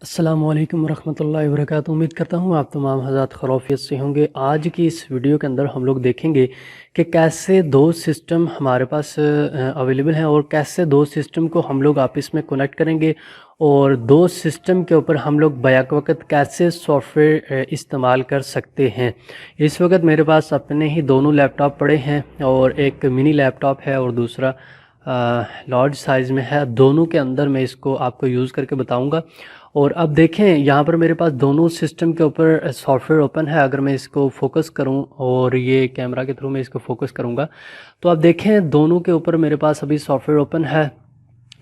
अस्सलामुअलैकुम वरहमतुल्लाहि वबरकातुहू। उम्मीद करता हूँ आप तमाम हज़रात खैरियत से होंगे। आज की इस वीडियो के अंदर हम लोग देखेंगे कि कैसे दो सिस्टम हमारे पास अवेलेबल हैं और कैसे दो सिस्टम को हम लोग आपस में कनेक्ट करेंगे और दो सिस्टम के ऊपर हम लोग बैक वक्त कैसे सॉफ्टवेयर इस्तेमाल कर सकते हैं। इस वक्त मेरे पास अपने ही दोनों लैपटॉप पड़े हैं और एक मिनी लैपटॉप है और दूसरा लार्ज साइज़ में है। दोनों के अंदर मैं इसको आपको यूज़ करके बताऊंगा। और अब देखें यहाँ पर मेरे पास दोनों सिस्टम के ऊपर सॉफ्टवेयर ओपन है। अगर मैं इसको फोकस करूँ और ये कैमरा के थ्रू मैं इसको फोकस करूँगा तो आप देखें दोनों के ऊपर मेरे पास अभी सॉफ्टवेयर ओपन है।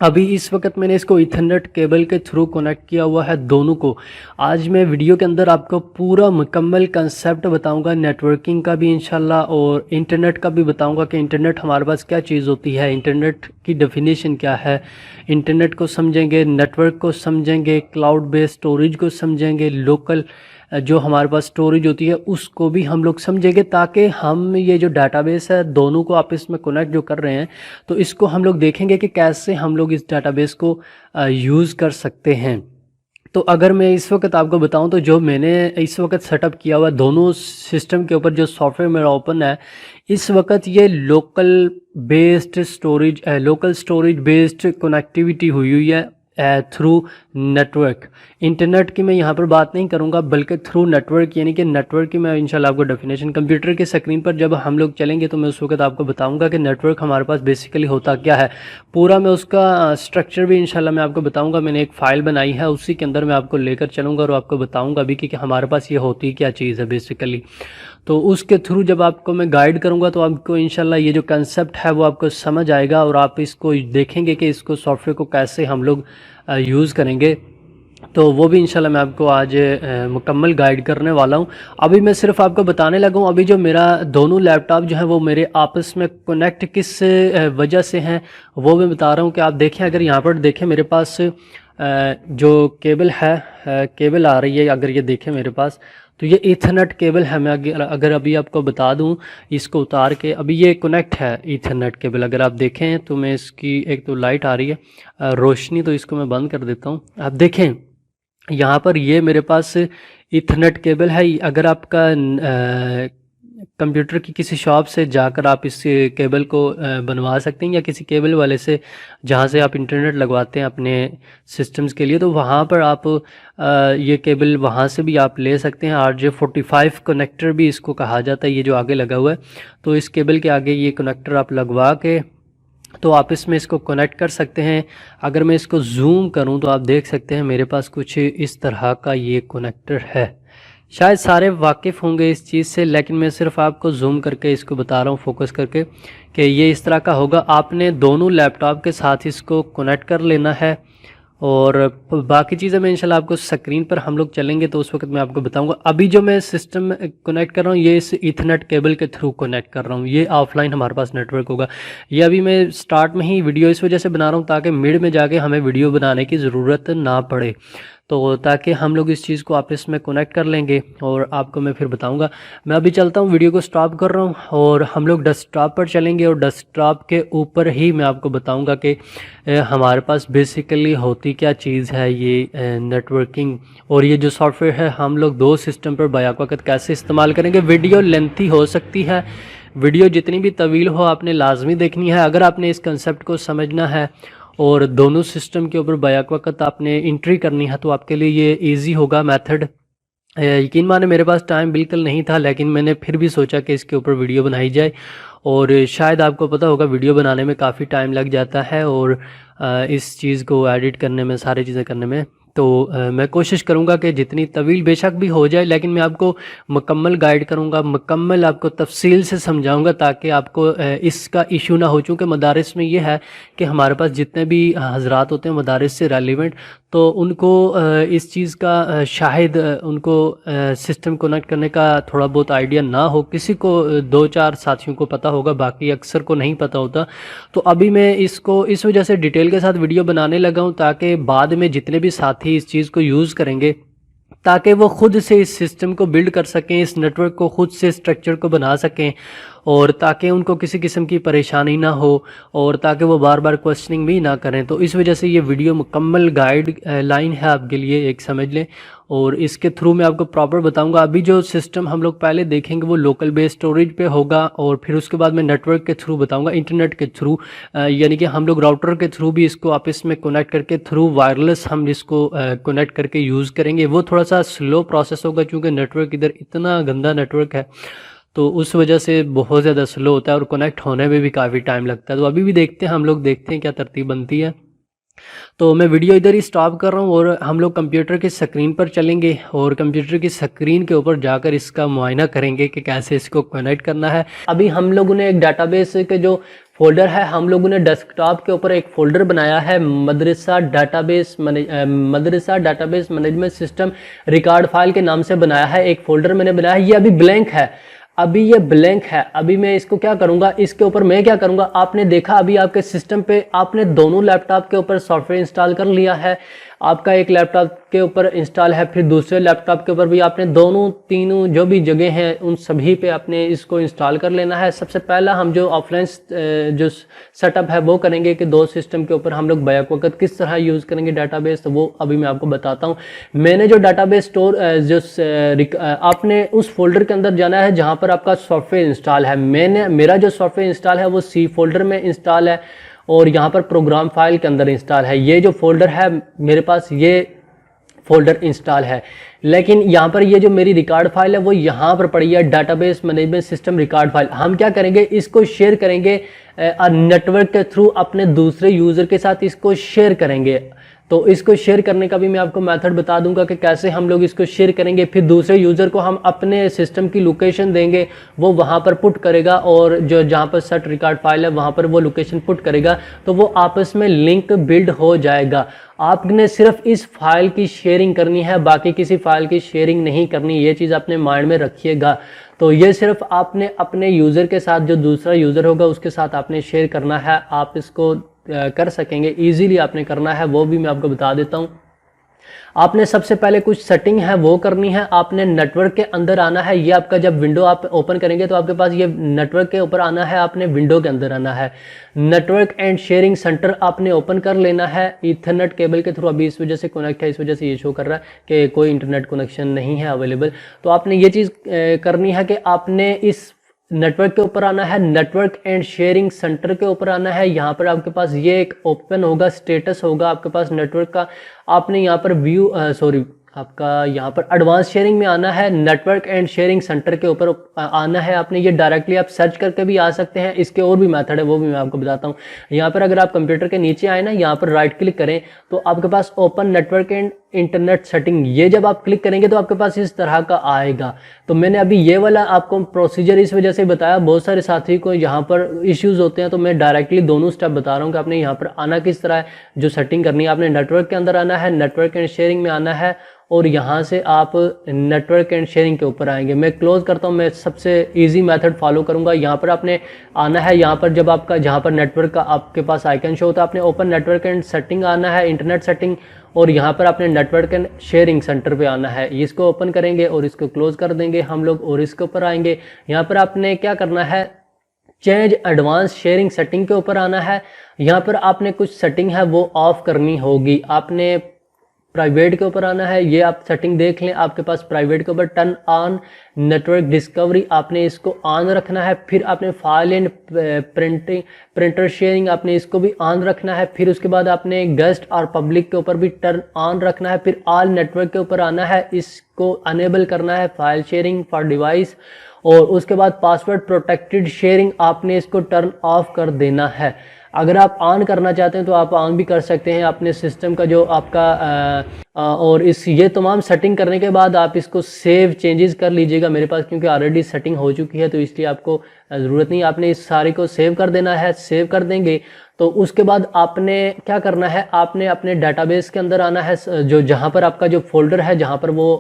अभी इस वक्त मैंने इसको ईथरनेट केबल के थ्रू कनेक्ट किया हुआ है दोनों को। आज मैं वीडियो के अंदर आपको पूरा मुकम्मल कंसेप्ट बताऊंगा, नेटवर्किंग का भी इंशाल्लाह और इंटरनेट का भी बताऊंगा कि इंटरनेट हमारे पास क्या चीज़ होती है, इंटरनेट की डेफिनेशन क्या है। इंटरनेट को समझेंगे, नेटवर्क को समझेंगे, क्लाउड बेस्ड स्टोरेज को समझेंगे, लोकल जो हमारे पास स्टोरेज होती है उसको भी हम लोग समझेंगे, ताकि हम ये जो डाटाबेस है दोनों को आपस में कनेक्ट जो कर रहे हैं तो इसको हम लोग देखेंगे कि कैसे हम लोग इस डाटाबेस को यूज़ कर सकते हैं। तो अगर मैं इस वक्त आपको बताऊं तो जो मैंने इस वक्त सेटअप किया हुआ दोनों सिस्टम के ऊपर जो सॉफ्टवेयर मेरा ओपन है, इस वक्त ये लोकल स्टोरेज बेस्ड कनेक्टिविटी हुई है थ्रू नेटवर्क। इंटरनेट की मैं यहाँ पर बात नहीं करूँगा बल्कि थ्रू नेटवर्क, यानी कि नेटवर्क की मैं इंशाल्लाह आपको डेफिनेशन कंप्यूटर की स्क्रीन पर जब हम लोग चलेंगे तो मैं उस वक्त आपको बताऊँगा कि नेटवर्क हमारे पास बेसिकली होता क्या है। पूरा मैं उसका स्ट्रक्चर भी इंशाल्लाह मैं आपको बताऊँगा। मैंने एक फ़ाइल बनाई है, उसी के अंदर मैं आपको लेकर चलूँगा और आपको बताऊँगा भी कि हमारे पास ये होती क्या चीज़ है बेसिकली। तो उसके थ्रू जब आपको मैं गाइड करूँगा तो आपको इंशाल्लाह ये जो कंसेप्ट है वो आपको समझ आएगा और आप इसको देखेंगे कि इसको सॉफ्टवेयर को कैसे हम लोग यूज़ करेंगे। तो वो भी इंशाल्लाह मैं आपको आज मुकम्मल गाइड करने वाला हूँ। अभी मैं सिर्फ आपको बताने लगा हूँ, अभी जो मेरा दोनों लैपटॉप जो है वो मेरे आपस में कनेक्ट किस वजह से हैं वो मैं बता रहा हूँ। कि आप देखें, अगर यहाँ पर देखें मेरे पास जो केबल है, केबल आ रही है, अगर ये देखें मेरे पास तो ये ईथरनेट केबल है। मैं अगर अभी आपको बता दूं इसको उतार के, अभी ये कनेक्ट है ईथरनेट केबल। अगर आप देखें तो मैं इसकी एक तो लाइट आ रही है रोशनी, तो इसको मैं बंद कर देता हूं। आप देखें यहाँ पर ये मेरे पास ईथरनेट केबल है। अगर आपका कंप्यूटर की किसी शॉप से जाकर आप इस केबल को बनवा सकते हैं, या किसी केबल वाले से जहाँ से आप इंटरनेट लगवाते हैं अपने सिस्टम्स के लिए, तो वहाँ पर आप ये केबल वहाँ से भी आप ले सकते हैं। RJ45 कनेक्टर भी इसको कहा जाता है, ये जो आगे लगा हुआ है। तो इस केबल के आगे ये कनेक्टर आप लगवा के तो आप इसमें इसको कनेक्ट कर सकते हैं। अगर मैं इसको जूम करूं तो आप देख सकते हैं मेरे पास कुछ इस तरह का ये कनेक्टर है। शायद सारे वाकिफ़ होंगे इस चीज़ से, लेकिन मैं सिर्फ आपको जूम करके इसको बता रहा हूँ फोकस करके कि ये इस तरह का होगा। आपने दोनों लैपटॉप के साथ इसको कनेक्ट कर लेना है और बाकी चीज़ें मैं इंशाल्लाह आपको स्क्रीन पर हम लोग चलेंगे तो उस वक्त मैं आपको बताऊंगा। अभी जो मैं सिस्टम कनेक्ट कर रहा हूँ ये इस ईथरनेट केबल के थ्रू कनेक्ट कर रहा हूँ। ये ऑफलाइन हमारे पास नेटवर्क होगा। ये अभी मैं स्टार्ट में ही वीडियो इस वजह से बना रहा हूँ ताकि मिड में जाके हमें वीडियो बनाने की ज़रूरत ना पड़े, तो ताकि हम लोग इस चीज़ को आपस में कनेक्ट कर लेंगे और आपको मैं फिर बताऊंगा। मैं अभी चलता हूँ, वीडियो को स्टॉप कर रहा हूँ और हम लोग डेस्कटॉप पर चलेंगे और डेस्कटॉप के ऊपर ही मैं आपको बताऊंगा कि हमारे पास बेसिकली होती क्या चीज़ है ये नेटवर्किंग। और ये जो सॉफ्टवेयर है हम लोग दो सिस्टम पर बैक वक्त कैसे इस्तेमाल करेंगे। वीडियो लेंथी हो सकती है, वीडियो जितनी भी तवील हो आपने लाजमी देखनी है अगर आपने इस कंसेप्ट को समझना है और दोनों सिस्टम के ऊपर बैक वक्त आपने एंट्री करनी है तो आपके लिए ये इजी होगा मेथड। यकीन माने मेरे पास टाइम बिल्कुल नहीं था, लेकिन मैंने फिर भी सोचा कि इसके ऊपर वीडियो बनाई जाए। और शायद आपको पता होगा वीडियो बनाने में काफ़ी टाइम लग जाता है और इस चीज़ को एडिट करने में, सारी चीज़ें करने में। तो मैं कोशिश करूंगा कि जितनी तवील बेशक भी हो जाए, लेकिन मैं आपको मुकम्मल गाइड करूंगा, मुकम्मल आपको तफसील से समझाऊंगा ताकि आपको इसका इशू ना हो। चूँकि मदारिस में ये है कि हमारे पास जितने भी हजरात होते हैं मदारिस से रेलिवेंट, तो उनको इस चीज़ का शायद उनको सिस्टम कनेक्ट करने का थोड़ा बहुत आइडिया ना हो। किसी को दो चार साथियों को पता होगा, बाकी अक्सर को नहीं पता होता। तो अभी मैं इसको इस वजह से डिटेल के साथ वीडियो बनाने लगा हूँ ताकि बाद में जितने भी साथी इस चीज़ को यूज़ करेंगे ताकि वो खुद से इस सिस्टम को बिल्ड कर सकें, इस नेटवर्क को खुद से स्ट्रक्चर को बना सकें और ताकि उनको किसी किस्म की परेशानी ना हो और ताकि वो बार बार क्वेश्चनिंग भी ना करें। तो इस वजह से ये वीडियो मुकम्मल गाइड लाइन है आपके लिए, एक समझ लें। और इसके थ्रू मैं आपको प्रॉपर बताऊंगा। अभी जो सिस्टम हम लोग पहले देखेंगे वो लोकल बेस स्टोरेज पे होगा, और फिर उसके बाद मैं नेटवर्क के थ्रू बताऊंगा, इंटरनेट के थ्रू, यानी कि हम लोग राउटर के थ्रू भी इसको आपस में कनेक्ट करके थ्रू वायरलेस हम इसको कनेक्ट करके यूज़ करेंगे। वो थोड़ा सा स्लो प्रोसेस होगा क्योंकि नेटवर्क इधर इतना गंदा नेटवर्क है, तो उस वजह से बहुत ज़्यादा स्लो होता है और कनेक्ट होने में भी काफ़ी टाइम लगता है। तो अभी भी देखते हैं, हम लोग देखते हैं क्या तरतीब बनती है। तो मैं वीडियो इधर ही स्टॉप कर रहा हूँ और हम लोग कंप्यूटर की स्क्रीन पर चलेंगे और कंप्यूटर की स्क्रीन के ऊपर जाकर इसका मुआयना करेंगे कि कैसे इसको कनेक्ट करना है। अभी हम लोगों ने एक डाटाबेस के जो फोल्डर है, हम लोगों ने डेस्कटॉप के ऊपर एक फोल्डर बनाया है, मदरसा database management system record file के नाम से बनाया है। एक फोल्डर मैंने बनाया है, ये अभी ब्लैंक है, अभी ये ब्लैंक है। अभी मैं इसको क्या करूंगा, इसके ऊपर मैं क्या करूंगा, आपने देखा अभी आपके सिस्टम पे आपने दोनों लैपटॉप के ऊपर सॉफ्टवेयर इंस्टॉल कर लिया है। आपका एक लैपटॉप के ऊपर इंस्टॉल है, फिर दूसरे लैपटॉप के ऊपर भी आपने दोनों तीनों जो भी जगह हैं उन सभी पे आपने इसको इंस्टॉल कर लेना है। सबसे पहला हम जो ऑफलाइन जो सेटअप है वो करेंगे कि दो सिस्टम के ऊपर हम लोग बैक वक्त किस तरह यूज़ करेंगे डाटाबेस, तो वो अभी मैं आपको बताता हूँ। मैंने जो डाटाबेस स्टोर आपने उस फोल्डर के अंदर जाना है जहाँ पर आपका सॉफ्टवेयर इंस्टॉल है। मेरा जो सॉफ्टवेयर इंस्टॉल है वो सी फोल्डर में इंस्टॉल है और यहाँ पर प्रोग्राम फाइल के अंदर इंस्टॉल है। ये जो फोल्डर है मेरे पास, ये फोल्डर इंस्टॉल है, लेकिन यहाँ पर ये जो मेरी रिकॉर्ड फाइल है वो यहाँ पर पड़ी है, database management system record file. हम क्या करेंगे, इसको शेयर करेंगे नेटवर्क के थ्रू, अपने दूसरे यूज़र के साथ इसको शेयर करेंगे। तो इसको शेयर करने का भी मैं आपको मेथड बता दूंगा कि कैसे हम लोग इसको शेयर करेंगे। फिर दूसरे यूज़र को हम अपने सिस्टम की लोकेशन देंगे, वो वहाँ पर पुट करेगा और जो जहाँ पर सेट रिकॉर्ड फाइल है वहाँ पर वो लोकेशन पुट करेगा, तो वो आपस में लिंक बिल्ड हो जाएगा। आपने सिर्फ इस फाइल की शेयरिंग करनी है, बाकी किसी फाइल की शेयरिंग नहीं करनी, ये चीज़ अपने माइंड में रखिएगा। तो ये सिर्फ आपने अपने यूज़र के साथ, जो दूसरा यूज़र होगा उसके साथ आपने शेयर करना है। आप इसको कर सकेंगे, इजीली आपने करना है, वो भी मैं आपको बता देता हूँ। आपने सबसे पहले कुछ सेटिंग है वो करनी है। आपने नेटवर्क के अंदर आना है, ये आपका जब विंडो आप ओपन करेंगे तो आपके पास ये नेटवर्क के ऊपर आना है, आपने विंडो के अंदर आना है। नेटवर्क एंड शेयरिंग सेंटर आपने ओपन कर लेना है ईथरनेट केबल के थ्रू। अभी इस वजह से कनेक्ट है, इस वजह से ये शो कर रहा है कि कोई इंटरनेट कनेक्शन नहीं है अवेलेबल। तो आपने ये चीज़ करनी है कि आपने इस नेटवर्क के ऊपर आना है, नेटवर्क एंड शेयरिंग सेंटर के ऊपर आना है। यहाँ पर आपके पास ये एक ओपन होगा, स्टेटस होगा आपके पास नेटवर्क का। आपने यहाँ पर आपका यहाँ पर एडवांस शेयरिंग में आना है, नेटवर्क एंड शेयरिंग सेंटर के ऊपर आना है आपने। ये डायरेक्टली आप सर्च करके भी आ सकते हैं, इसके और भी मेथड है वो भी मैं आपको बताता हूँ। यहाँ पर अगर आप कंप्यूटर के नीचे आए ना, यहाँ पर राइट क्लिक करें तो आपके पास open network and internet setting, ये जब आप क्लिक करेंगे तो आपके पास इस तरह का आएगा। तो मैंने अभी ये वाला आपको प्रोसीजर इस वजह से बताया, बहुत सारे साथी को यहाँ पर इश्यूज होते हैं, तो मैं डायरेक्टली दोनों स्टेप बता रहा हूँ कि आपने यहाँ पर आना किस तरह है। जो सेटिंग करनी है, आपने नेटवर्क के अंदर आना है, नेटवर्क एंड शेयरिंग में आना है और यहाँ से आप नेटवर्क एंड शेयरिंग के ऊपर आएंगे। मैं क्लोज करता हूँ, मैं सबसे इजी मेथड फॉलो करूँगा। यहाँ पर आपने आना है, यहाँ पर जब आपका जहाँ पर नेटवर्क का आपके पास आइकन शो होता है, आपने ओपन नेटवर्क एंड सेटिंग आना है, इंटरनेट सेटिंग, और यहाँ पर आपने नेटवर्क एंड शेयरिंग सेंटर पे आना है। इसको ओपन करेंगे और इसको क्लोज कर देंगे हम लोग और इसके ऊपर आएंगे। यहाँ पर आपने क्या करना है, चेंज एडवांस शेयरिंग सेटिंग के ऊपर आना है। यहाँ पर आपने कुछ सेटिंग है वो ऑफ करनी होगी। आपने प्राइवेट के ऊपर आना है, ये आप सेटिंग देख लें आपके पास प्राइवेट के ऊपर टर्न ऑन नेटवर्क डिस्कवरी, आपने इसको ऑन रखना है। फिर आपने फाइल एंड प्रिंटर शेयरिंग, आपने इसको भी ऑन रखना है। फिर उसके बाद आपने गेस्ट और पब्लिक के ऊपर भी टर्न ऑन रखना है। फिर ऑल नेटवर्क के ऊपर आना है, इसको अनेबल करना है, फाइल शेयरिंग फॉर डिवाइस। और उसके बाद पासवर्ड प्रोटेक्टेड शेयरिंग आपने इसको टर्न ऑफ कर देना है। अगर आप ऑन करना चाहते हैं तो आप ऑन भी कर सकते हैं अपने सिस्टम का जो आपका और ये तमाम सेटिंग करने के बाद आप इसको सेव चेंजेस कर लीजिएगा। मेरे पास क्योंकि ऑलरेडी सेटिंग हो चुकी है तो इसलिए आपको ज़रूरत नहीं, आपने इस सारे को सेव कर देना है। सेव कर देंगे तो उसके बाद आपने क्या करना है, आपने अपने डाटाबेस के अंदर आना है, जो जहाँ पर आपका जो फोल्डर है जहाँ पर वो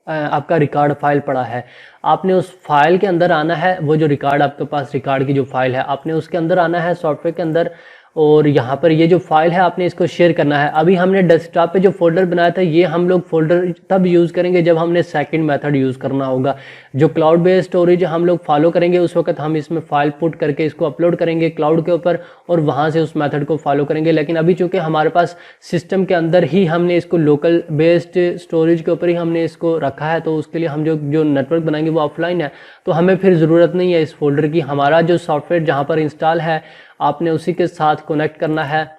आपका रिकॉर्ड फाइल पड़ा है, आपने उस फाइल के अंदर आना है। वो जो रिकॉर्ड आपके पास रिकॉर्ड की जो फाइल है आपने उसके अंदर आना है, सॉफ्टवेयर के अंदर, और यहाँ पर ये जो फाइल है आपने इसको शेयर करना है। अभी हमने डेस्कटॉप पे जो फोल्डर बनाया था ये हम लोग फोल्डर तब यूज़ करेंगे जब हमने सेकंड मेथड यूज़ करना होगा। जो क्लाउड बेस्ड स्टोरेज हम लोग फॉलो करेंगे उस वक्त हम इसमें फाइल पुट करके इसको अपलोड करेंगे क्लाउड के ऊपर और वहाँ से उस मेथड को फॉलो करेंगे। लेकिन अभी चूँकि हमारे पास सिस्टम के अंदर ही हमने इसको लोकल बेस्ड स्टोरेज के ऊपर ही हमने इसको रखा है, तो उसके लिए हम जो नेटवर्क बनाएंगे वो ऑफलाइन है, तो हमें फिर ज़रूरत नहीं है इस फोल्डर की। हमारा जो सॉफ्टवेयर जहाँ पर इंस्टॉल है आपने उसी के साथ कनेक्ट करना है।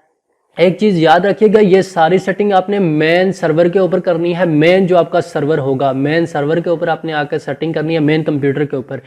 एक चीज़ याद रखिएगा, ये सारी सेटिंग आपने मेन सर्वर के ऊपर करनी है। मेन जो आपका सर्वर होगा मेन सर्वर के ऊपर आपने आकर सेटिंग करनी है, मेन कंप्यूटर के ऊपर।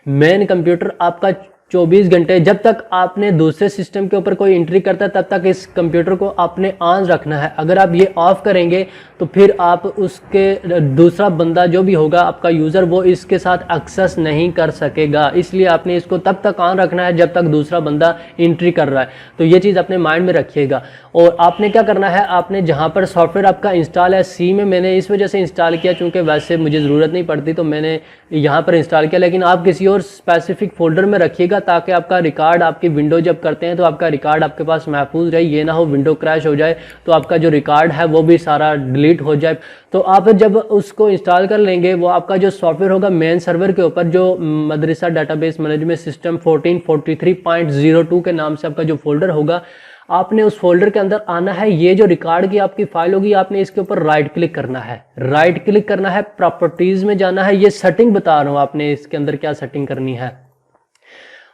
मेन कंप्यूटर आपका 24 घंटे, जब तक आपने दूसरे सिस्टम के ऊपर कोई एंट्री करता है तब तक इस कंप्यूटर को आपने ऑन रखना है। अगर आप ये ऑफ करेंगे तो फिर आप उसके दूसरा बंदा जो भी होगा आपका यूज़र वो इसके साथ एक्सेस नहीं कर सकेगा। इसलिए आपने इसको तब तक ऑन रखना है जब तक दूसरा बंदा एंट्री कर रहा है। तो ये चीज़ अपने माइंड में रखिएगा। और आपने क्या करना है, आपने जहाँ पर सॉफ्टवेयर आपका इंस्टॉल है, सी में मैंने इस वजह से इंस्टॉल किया चूँकि वैसे मुझे ज़रूरत नहीं पड़ती तो मैंने यहाँ पर इंस्टॉल किया, लेकिन आप किसी और स्पेसिफिक फोल्डर में रखिएगा ताकि आपका रिकॉर्ड आपकी विंडो जब करते हैं तो आपका रिकॉर्ड आपके पास महफूज रहे। ये ना हो विंडो क्रैश हो जाए तो आपका जो रिकॉर्ड है वो भी सारा डिलीट हो जाए। तो आप जब उसको इंस्टॉल कर लेंगे वो आपका जो सॉफ्टवेयर होगा मेन सर्वर के ऊपर जो मदरसा डेटाबेस मैनेजमेंट सिस्टम 1443.02 के नाम से आपका जो फोल्डर होगा, आपने उस फोल्डर के अंदर आना है। ये जो रिकॉर्ड की आपकी फाइल होगी आपने इसके ऊपर राइट क्लिक करना है, राइट क्लिक करना है, प्रॉपर्टीज में जाना है। ये सेटिंग बता रहा हूँ आपने इसके अंदर क्या सेटिंग करनी है।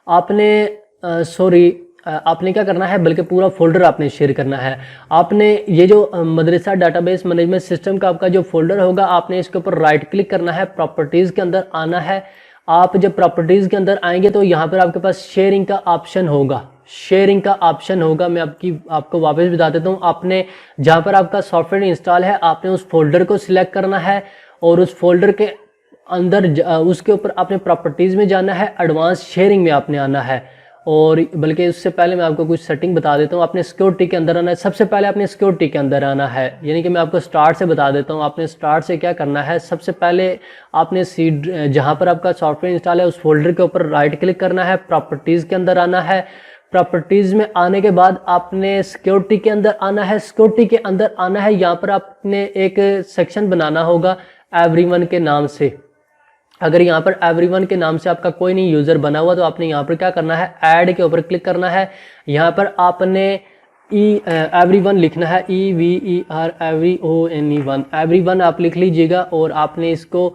आपने क्या करना है, बल्कि पूरा फोल्डर आपने शेयर करना है। आपने ये जो मदरसा डेटाबेस मैनेजमेंट सिस्टम का आपका जो फोल्डर होगा आपने इसके ऊपर राइट क्लिक करना है, प्रॉपर्टीज़ के अंदर आना है। आप जब प्रॉपर्टीज़ के अंदर आएंगे तो यहाँ पर आपके पास शेयरिंग का ऑप्शन होगा, शेयरिंग का ऑप्शन होगा। मैं आपको वापस बता देता हूँ। आपने जहाँ पर आपका सॉफ्टवेयर इंस्टॉल है आपने उस फोल्डर को सिलेक्ट करना है और उस फोल्डर के अंदर उसके ऊपर आपने प्रॉपर्टीज़ में जाना है, एडवांस शेयरिंग में आपने आना है। और बल्कि उससे पहले मैं आपको कुछ सेटिंग बता देता हूँ। आपने सिक्योरिटी के अंदर आना है, सबसे पहले आपने सिक्योरिटी के अंदर आना है, यानी कि मैं आपको स्टार्ट से बता देता हूँ। आपने स्टार्ट से क्या करना है, सबसे पहले आपने जहाँ पर आपका सॉफ्टवेयर इंस्टॉल है उस फोल्डर के ऊपर राइट क्लिक करना है, प्रॉपर्टीज़ के अंदर आना है। प्रॉपर्टीज़ में आने के बाद आपने सिक्योरिटी के अंदर आना है, सिक्योरिटी के अंदर आना है। यहाँ पर आपने एक सेक्शन बनाना होगा एवरीवन के नाम से। अगर यहाँ पर एवरीवन के नाम से आपका कोई नहीं यूज़र बना हुआ तो आपने यहाँ पर क्या करना है, ऐड के ऊपर क्लिक करना है। यहाँ पर आपने एवरीवन लिखना है, EVER EVERYONE1 एवरीवन आप लिख लीजिएगा और आपने इसको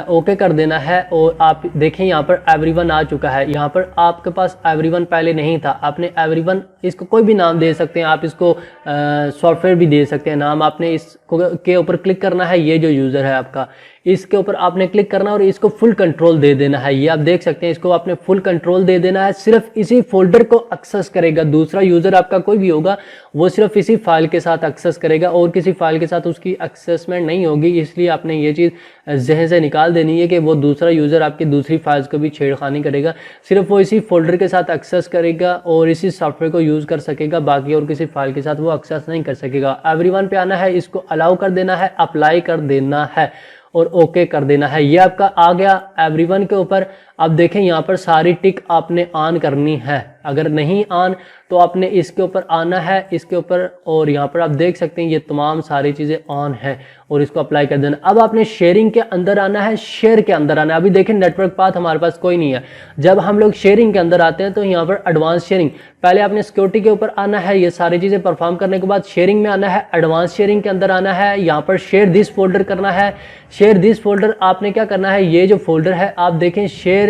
ओके कर देना है। और आप देखें यहाँ पर एवरीवन आ चुका है। यहाँ पर आपके पास एवरीवन पहले नहीं था, आपने एवरीवन इसको कोई भी नाम दे सकते हैं, आप इसको सॉफ्टवेयर भी दे सकते हैं नाम। आपने इसको के ऊपर क्लिक करना है, ये जो यूज़र है आपका इसके ऊपर आपने क्लिक करना और इसको फुल कंट्रोल दे देना है। ये आप देख सकते हैं, इसको आपने फुल कंट्रोल दे देना है। सिर्फ इसी फोल्डर को एक्सेस करेगा, दूसरा यूज़र आपका कोई भी होगा वो सिर्फ इसी फाइल के साथ एक्सेस करेगा और किसी फाइल के साथ उसकी एक्सेसमेंट नहीं होगी। इसलिए आपने ये चीज़ जहन से निकाल देनी है कि वो दूसरा यूज़र आपकी दूसरी फाइल्स को भी छेड़खानी करेगा। सिर्फ वो इसी फोल्डर के साथ एक्सेस करेगा और इसी सॉफ्टवेयर को यूज़ कर सकेगा, बाकी और किसी फाइल के साथ वो एक्सेस नहीं कर सकेगा। एवरीवन पे आना है, इसको अलाउ कर देना है, अप्लाई कर देना है और ओके कर देना है। ये आपका आ गया एवरीवन के ऊपर। अब देखें यहाँ पर सारी टिक आपने ऑन करनी है, अगर नहीं ऑन तो आपने इसके ऊपर आना है, इसके ऊपर, और यहाँ पर आप देख सकते हैं ये तमाम सारी चीज़ें ऑन है और इसको अप्लाई कर देना। अब आपने शेयरिंग के अंदर आना है, शेयर के अंदर आना है। अभी देखें नेटवर्क पाथ हमारे पास कोई नहीं है। जब हम लोग शेयरिंग के अंदर आते हैं तो यहाँ पर एडवांस शेयरिंग, पहले आपने सिक्योरिटी के ऊपर आना है, ये सारी चीज़ें परफॉर्म करने के बाद शेयरिंग में आना है, एडवांस शेयरिंग के अंदर आना है। यहाँ पर शेयर दिस फोल्डर करना है। शेयर दिस फोल्डर आपने क्या करना है, ये जो फोल्डर है आप देखें शेयर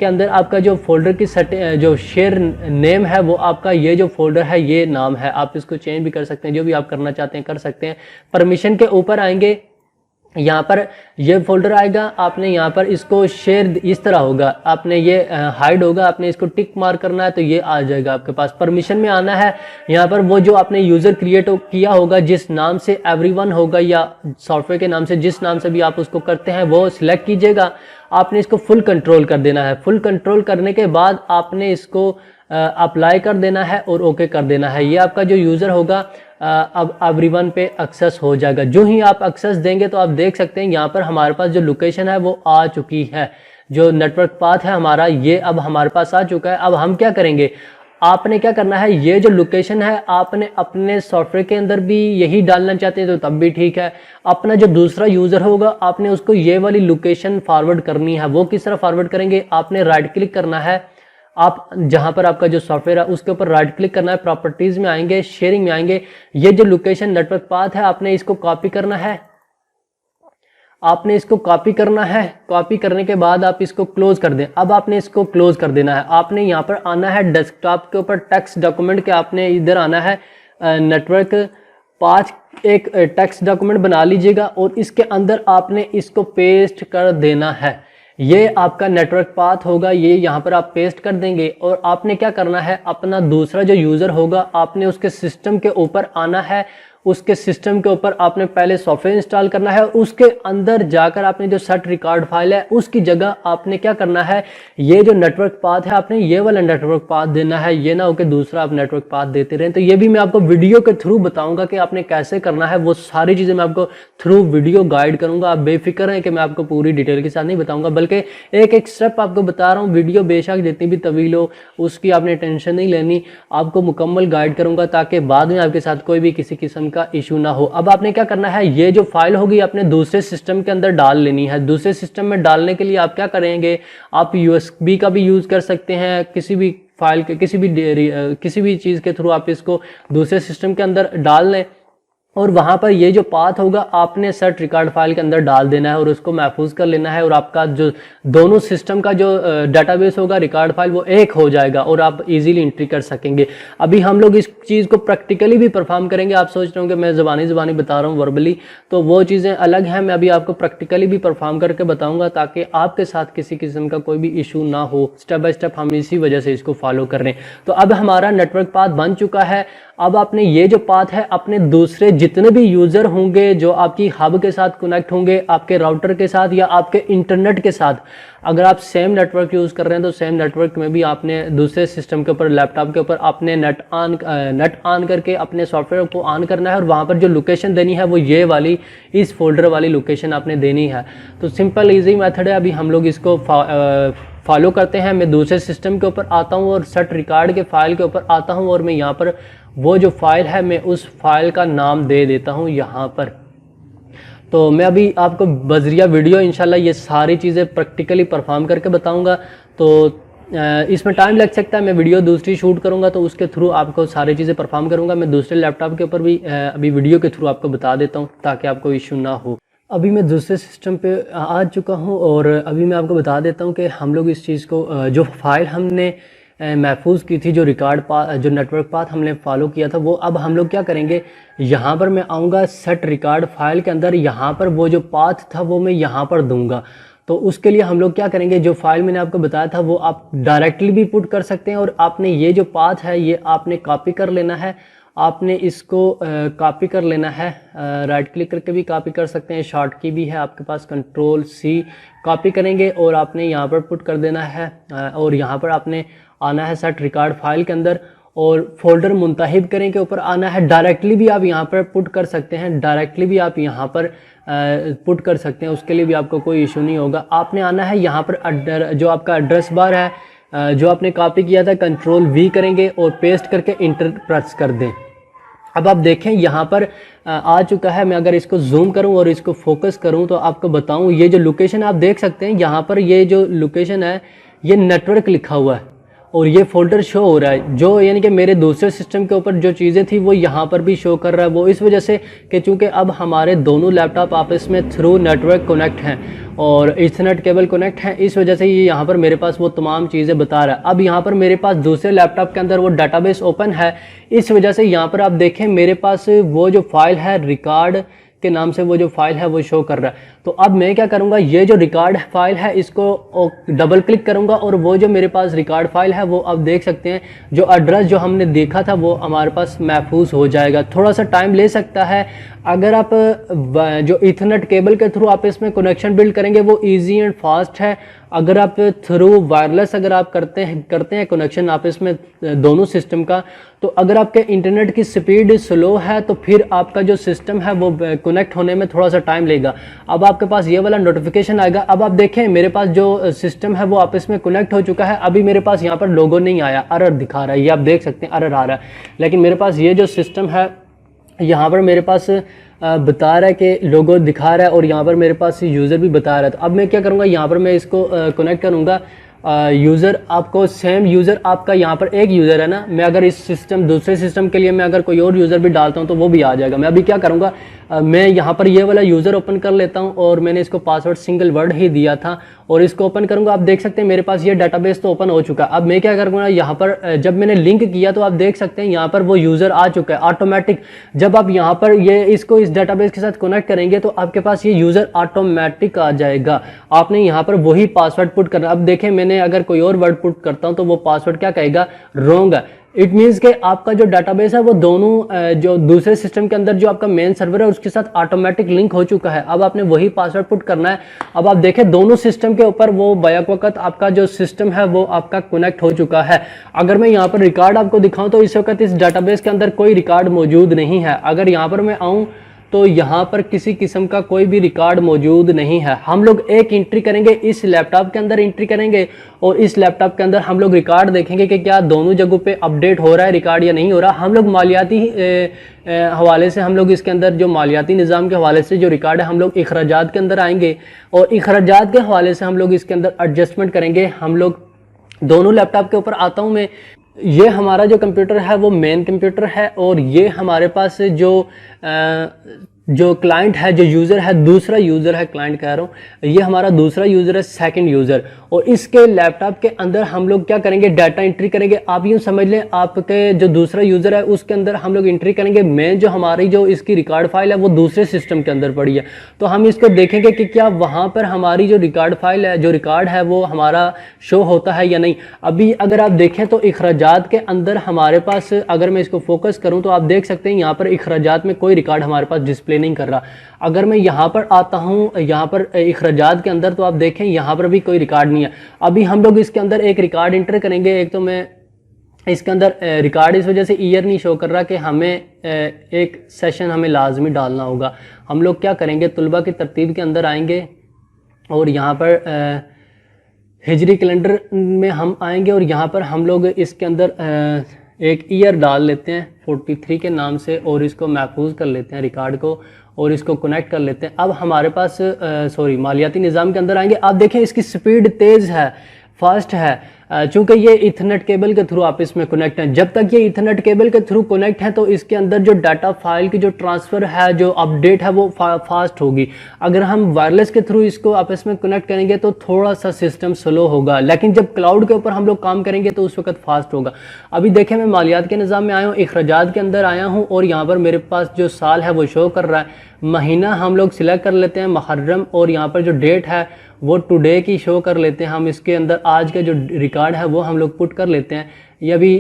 के अंदर आपका जो फोल्डर की जो शेयर नेम है वो आपका ये जो फोल्डर है ये नाम है। आप इसको चेंज भी कर सकते हैं, जो भी आप करना चाहते हैं कर सकते हैं। परमिशन के ऊपर आएंगे, यहाँ पर ये फोल्डर आएगा, आपने यहाँ पर इसको शेयर इस तरह होगा, आपने ये हाइड होगा, आपने इसको टिक मार करना है तो ये आ जाएगा आपके पास। परमिशन में आना है, यहाँ पर वो जो आपने यूज़र क्रिएट किया होगा जिस नाम से एवरीवन होगा या सॉफ्टवेयर के नाम से जिस नाम से भी आप उसको करते हैं वो सिलेक्ट कीजिएगा। आपने इसको फुल कंट्रोल कर देना है। फुल कंट्रोल करने के बाद आपने इसको अप्लाई कर देना है और ओके कर देना है। ये आपका जो यूज़र होगा अब एवरीवन पे एक्सेस हो जाएगा। जो ही आप एक्सेस देंगे तो आप देख सकते हैं यहाँ पर हमारे पास जो लोकेशन है वो आ चुकी है, जो नेटवर्क पाथ है हमारा ये अब हमारे पास आ चुका है। अब हम क्या करेंगे, आपने क्या करना है, ये जो लोकेशन है आपने अपने सॉफ्टवेयर के अंदर भी यही डालना चाहते हैं तो तब भी ठीक है। अपना जो दूसरा यूज़र होगा आपने उसको ये वाली लोकेशन फॉरवर्ड करनी है। वो किस तरह फॉरवर्ड करेंगे, आपने राइट क्लिक करना है, आप जहां पर आपका जो सॉफ्टवेयर है उसके ऊपर राइट क्लिक करना है, प्रॉपर्टीज में आएंगे, शेयरिंग में आएंगे, ये जो लोकेशन नेटवर्क पाथ है आपने इसको कॉपी करना है। आपने इसको कॉपी करना है, कॉपी करने के बाद आप इसको क्लोज कर दें। अब आपने इसको क्लोज कर देना है। आपने यहाँ पर आना है डेस्कटॉप के ऊपर टेक्स्ट डॉक्यूमेंट के, आपने इधर आना है नेटवर्क पाथ, एक टेक्स्ट डॉक्यूमेंट बना लीजिएगा और इसके अंदर आपने इसको पेस्ट कर देना है। ये आपका नेटवर्क पाथ होगा, ये यहाँ पर आप पेस्ट कर देंगे और आपने क्या करना है, अपना दूसरा जो यूज़र होगा आपने उसके सिस्टम के ऊपर आना है। उसके सिस्टम के ऊपर आपने पहले सॉफ्टवेयर इंस्टॉल करना है, उसके अंदर जाकर आपने जो सेट रिकॉर्ड फाइल है उसकी जगह आपने क्या करना है, ये जो नेटवर्क पाथ है आपने ये वाला नेटवर्क पाथ देना है। ये ना हो कि दूसरा आप नेटवर्क पाथ देते रहें। तो ये भी मैं आपको वीडियो के थ्रू बताऊंगा कि आपने कैसे करना है, वो सारी चीज़ें मैं आपको थ्रू वीडियो गाइड करूंगा। आप बेफिक्र हैं कि मैं आपको पूरी डिटेल के साथ नहीं बताऊंगा, बल्कि एक एक स्टेप आपको बता रहा हूँ। वीडियो बेशक जितनी भी तवील हो उसकी आपने टेंशन नहीं लेनी, आपको मुकम्मल गाइड करूंगा ताकि बाद में आपके साथ कोई भी किसी किस्म का इशू ना हो। अब आपने क्या करना है, ये जो फाइल होगी आपने दूसरे सिस्टम के अंदर डाल लेनी है। दूसरे सिस्टम में डालने के लिए आप क्या करेंगे, आप USB का भी यूज़ कर सकते हैं, किसी भी फाइल के किसी भी चीज़ के थ्रू आप इसको दूसरे सिस्टम के अंदर डाल लें और वहाँ पर ये जो पाथ होगा आपने सेट रिकॉर्ड फाइल के अंदर डाल देना है और उसको महफूज कर लेना है और आपका जो दोनों सिस्टम का जो डाटाबेस होगा रिकॉर्ड फाइल वो एक हो जाएगा और आप इजीली एंट्री कर सकेंगे। अभी हम लोग इस चीज़ को प्रैक्टिकली भी परफॉर्म करेंगे। आप सोच रहे होंगे मैं ज़बानी बता रहा हूँ वर्बली, तो वो चीज़ें अलग हैं। मैं अभी आपको प्रैक्टिकली भी परफॉर्म करके बताऊँगा ताकि आपके साथ किसी किस्म का कोई भी इशू ना हो। स्टेप बाय स्टेप हम इसी वजह से इसको फॉलो कर रहे हैं। तो अब हमारा नेटवर्क पाथ बन चुका है। अब आपने ये जो पाथ है अपने दूसरे जितने भी यूज़र होंगे जो आपकी हब के साथ कनेक्ट होंगे, आपके राउटर के साथ या आपके इंटरनेट के साथ, अगर आप सेम नेटवर्क यूज़ कर रहे हैं तो सेम नेटवर्क में भी आपने दूसरे सिस्टम के ऊपर लैपटॉप के ऊपर आपने नेट ऑन करके अपने सॉफ्टवेयर को ऑन करना है और वहाँ पर जो लोकेशन देनी है वो ये वाली इस फोल्डर वाली लोकेशन आपने देनी है। तो सिंपल ईजी मेथड है। अभी हम लोग इसको फॉलो करते हैं। मैं दूसरे सिस्टम के ऊपर आता हूँ और सेट रिकॉर्ड के फाइल के ऊपर आता हूँ और मैं यहाँ पर वो जो फाइल है मैं उस फाइल का नाम दे देता हूँ यहाँ पर। तो मैं अभी आपको बजरिया वीडियो इंशाल्लाह ये सारी चीज़ें प्रैक्टिकली परफॉर्म करके बताऊँगा। तो इसमें टाइम लग सकता है, मैं वीडियो दूसरी शूट करूँगा तो उसके थ्रू आपको सारी चीज़ें परफॉर्म करूँगा। मैं दूसरे लैपटॉप के ऊपर भी अभी वीडियो के थ्रू आपको बता देता हूँ ताकि आपको इशू ना हो। अभी मैं दूसरे सिस्टम पे आ चुका हूँ और अभी मैं आपको बता देता हूँ कि हम लोग इस चीज़ को जो फाइल हमने महफूज की थी, जो जो नेटवर्क पाथ हमने फॉलो किया था, वो अब हम लोग क्या करेंगे, यहाँ पर मैं आऊँगा सेट रिकॉर्ड फाइल के अंदर, यहाँ पर वो जो पाथ था वो मैं यहाँ पर दूंगा। तो उसके लिए हम लोग क्या करेंगे, जो फाइल मैंने आपको बताया था वो आप डायरेक्टली भी पुट कर सकते हैं और आपने ये जो पाथ है ये आपने कॉपी कर लेना है। आपने इसको कॉपी कर लेना है, राइट क्लिक करके भी कॉपी कर सकते हैं, शॉर्ट की भी है आपके पास, Ctrl+C कॉपी करेंगे और आपने यहाँ पर पुट कर देना है और यहाँ पर आपने आना है सेट रिकॉर्ड फाइल के अंदर और फोल्डर मुंतहिब करें के ऊपर आना है। डायरेक्टली भी आप यहाँ पर पुट कर सकते हैं, डायरेक्टली भी आप यहाँ पर पुट कर सकते हैं, उसके लिए भी आपको कोई इशू नहीं होगा। आपने आना है यहाँ पर जो आपका एड्रेस बार है जो आपने कॉपी किया था, Ctrl+V करेंगे और पेस्ट करके इंटर प्रेस कर दें। अब आप देखें यहाँ पर आ चुका है। मैं अगर इसको जूम करूँ और इसको फोकस करूँ तो आपको बताऊँ, ये जो लोकेशन आप देख सकते हैं यहाँ पर, ये जो लोकेशन है ये नेटवर्क लिखा हुआ है और ये फोल्डर शो हो रहा है, जो यानी कि मेरे दूसरे सिस्टम के ऊपर जो चीज़ें थी वो यहाँ पर भी शो कर रहा है। वो इस वजह से कि चूँकि अब हमारे दोनों लैपटॉप आपस में थ्रू नेटवर्क कनेक्ट हैं और ईथरनेट केबल कनेक्ट हैं, इस वजह से ये यहाँ पर मेरे पास वो तमाम चीज़ें बता रहा है। अब यहाँ पर मेरे पास दूसरे लैपटॉप के अंदर वो डाटाबेस ओपन है, इस वजह से यहाँ पर आप देखें मेरे पास वो जो फाइल है रिकॉर्ड के नाम से वो जो फाइल है वो शो कर रहा है। तो अब मैं क्या करूँगा, ये जो रिकॉर्ड फाइल है इसको डबल क्लिक करूँगा और वो जो मेरे पास रिकॉर्ड फाइल है वो अब देख सकते हैं जो एड्रेस जो हमने देखा था वो हमारे पास महफूज हो जाएगा। थोड़ा सा टाइम ले सकता है। अगर आप जो ईथरनेट केबल के थ्रू आप इसमें कनेक्शन बिल्ड करेंगे वो ईजी एंड फास्ट है। अगर आप थ्रू वायरलेस अगर आप करते हैं कनेक्शन आपस में दोनों सिस्टम का, तो अगर आपके इंटरनेट की स्पीड स्लो है तो फिर आपका जो सिस्टम है वो कनेक्ट होने में थोड़ा सा टाइम लेगा। अब आपके पास ये वाला नोटिफिकेशन आएगा। अब आप देखें मेरे पास जो सिस्टम है वो आपस में कनेक्ट हो चुका है, अभी मेरे पास यहाँ पर लोगो नहीं आया, एरर दिखा रहा है, ये आप देख सकते हैं एरर आ रहा है। लेकिन मेरे पास ये जो सिस्टम है यहाँ पर मेरे पास बता रहा है कि लोगो दिखा रहा है और यहाँ पर मेरे पास यूज़र भी बता रहा है। तो अब मैं क्या करूँगा, यहाँ पर मैं इसको कनेक्ट करूँगा। यूज़र आपको सेम यूज़र आपका यहाँ पर एक यूज़र है ना, मैं अगर इस सिस्टम दूसरे सिस्टम के लिए मैं अगर कोई और यूज़र भी डालता हूँ तो वो भी आ जाएगा। मैं अभी क्या करूँगा, मैं यहाँ पर ये वाला यूज़र ओपन कर लेता हूँ और मैंने इसको पासवर्ड सिंगल वर्ड ही दिया था और इसको ओपन करूँगा। आप देख सकते हैं मेरे पास ये डाटाबेस तो ओपन हो चुका है। अब मैं क्या करूँगा, यहाँ पर जब मैंने लिंक किया तो आप देख सकते हैं यहाँ पर वो यूज़र आ चुका है ऑटोमेटिक। जब आप यहाँ पर ये इसको इस डाटाबेस के साथ कनेक्ट करेंगे तो आपके पास ये यूज़र ऑटोमेटिक आ जाएगा। आपने यहाँ पर वही पासवर्ड पुट करना। अब देखें मैंने अगर कोई और वर्ड पुट करता हूँ तो वो पासवर्ड क्या कहेगा, रॉन्ग है। इट मीन्स कि आपका जो डाटाबेस है वो दोनों जो दूसरे सिस्टम के अंदर जो आपका मेन सर्वर है उसके साथ ऑटोमेटिक लिंक हो चुका है। अब आपने वही पासवर्ड पुट करना है। अब आप देखें दोनों सिस्टम के ऊपर वो बैक वक्त आपका जो सिस्टम है वो आपका कनेक्ट हो चुका है। अगर मैं यहाँ पर रिकॉर्ड आपको दिखाऊं तो इस वक्त इस डाटाबेस के अंदर कोई रिकॉर्ड मौजूद नहीं है। अगर यहाँ पर मैं आऊँ तो यहाँ पर किसी किस्म का कोई भी रिकॉर्ड मौजूद नहीं है। हम लोग एक एंट्री करेंगे, इस लैपटॉप के अंदर एंट्री करेंगे और इस लैपटॉप के अंदर हम लोग रिकॉर्ड देखेंगे कि क्या दोनों जगहों पे अपडेट हो रहा है रिकॉर्ड या नहीं हो रहा। हम लोग मालियाती हवाले से हम लोग इसके अंदर जो मालियाती निज़ाम के हवाले से जो रिकॉर्ड है हम लोग इखराजात के अंदर आएंगे और इखराजात के हवाले से हम लोग इसके अंदर एडजस्टमेंट करेंगे। हम लोग दोनों लैपटॉप के ऊपर आता हूँ मैं। ये हमारा जो कंप्यूटर है वो मेन कंप्यूटर है और ये हमारे पास जो क्लाइंट है, जो यूज़र है, दूसरा यूज़र है, क्लाइंट कह रहा हूँ, ये हमारा दूसरा यूज़र है, सेकंड यूज़र। और इसके लैपटॉप के अंदर हम लोग क्या करेंगे, डाटा एंट्री करेंगे। आप यूँ समझ लें आपके जो दूसरा यूज़र है उसके अंदर हम लोग एंट्री करेंगे। मैं जो हमारी जो इसकी रिकॉर्ड फाइल है वो दूसरे सिस्टम के अंदर पड़ी है, तो हम इसको देखेंगे कि क्या वहाँ पर हमारी जो रिकॉर्ड फाइल है, जो रिकॉर्ड है वो हमारा शो होता है या नहीं। अभी अगर आप देखें तो इखराजात के अंदर हमारे पास, अगर मैं इसको फोकस करूँ तो आप देख सकते हैं यहाँ पर इखराजात में कोई रिकॉर्ड हमारे पास डिस्प्ले नहीं कर रहा। अगर मैं यहाँ पर आता हूँ, यहाँ पर इखराजात के अंदर, तो आप देखें यहाँ पर भी कोई रिकॉर्ड नहीं है। अभी हम लोग इसके अंदर एक रिकॉर्ड इंटर करेंगे। एक तो मैं इसके अंदर रिकॉर्ड इस वजह से ईयर नहीं शो कर रहा कि हमें एक सेशन हमें लाजमी डालना होगा। हम लोग क्या करेंगे, तुलबा की तरतीब के अंदर आएंगे और यहाँ पर हिजरी कैलेंडर में हम आएंगे और यहाँ पर हम लोग इसके अंदर एक ईयर डाल लेते हैं 43 के नाम से और इसको महफूज कर लेते हैं रिकॉर्ड को और इसको कनेक्ट कर लेते हैं। अब हमारे पास मालियाती निज़ाम के अंदर आएंगे। आप देखें इसकी स्पीड तेज़ है, फास्ट है, चूँकि ये इथरनेट केबल के थ्रू आपस में कनेक्ट हैं। जब तक ये इथरनेट केबल के थ्रू कनेक्ट है तो इसके अंदर जो डाटा फाइल की जो ट्रांसफ़र है, जो अपडेट है वो फास्ट होगी। अगर हम वायरलेस के थ्रू इसको आपस में कनेक्ट करेंगे तो थोड़ा सा सिस्टम स्लो होगा, लेकिन जब क्लाउड के ऊपर हम लोग काम करेंगे तो उस वक्त फास्ट होगा। अभी देखें मैं मालियात के निज़ाम में आया हूँ, इखराजात के अंदर आया हूँ और यहाँ पर मेरे पास जो साल है वो शो कर रहा है। महीना हम लोग सिलेक्ट कर लेते हैं मुहर्रम और यहाँ पर जो डेट है वो टुडे की शो कर लेते हैं। हम इसके अंदर आज का जो रिकॉर्ड है वो हम लोग पुट कर लेते हैं। ये भी